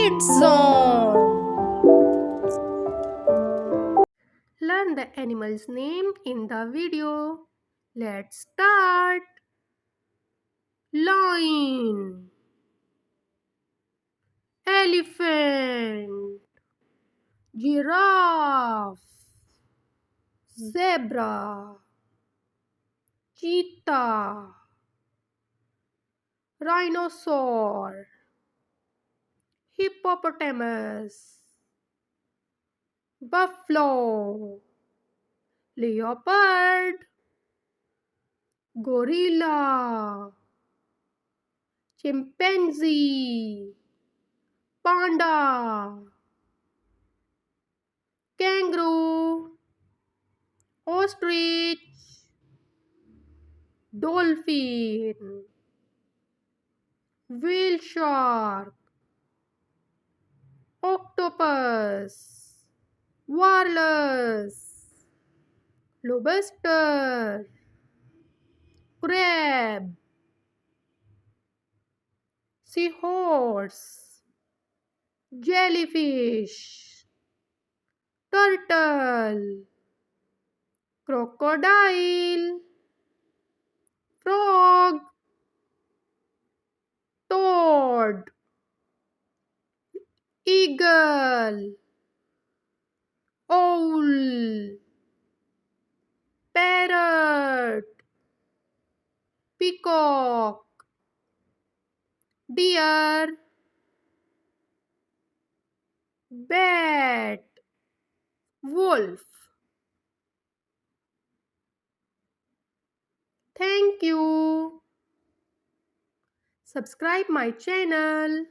Kids Zone. Learn the animal's name in the video. Let's start. Lion, elephant, giraffe, zebra, cheetah, rhinoceros, hippopotamus, buffalo, leopard, gorilla, chimpanzee, panda, kangaroo, ostrich, dolphin, whale shark, octopus, walrus, lobster, crab, seahorse, jellyfish, turtle, crocodile, frog, toad, eagle, owl, parrot, peacock, deer, bat, wolf. Thank you. Subscribe my channel.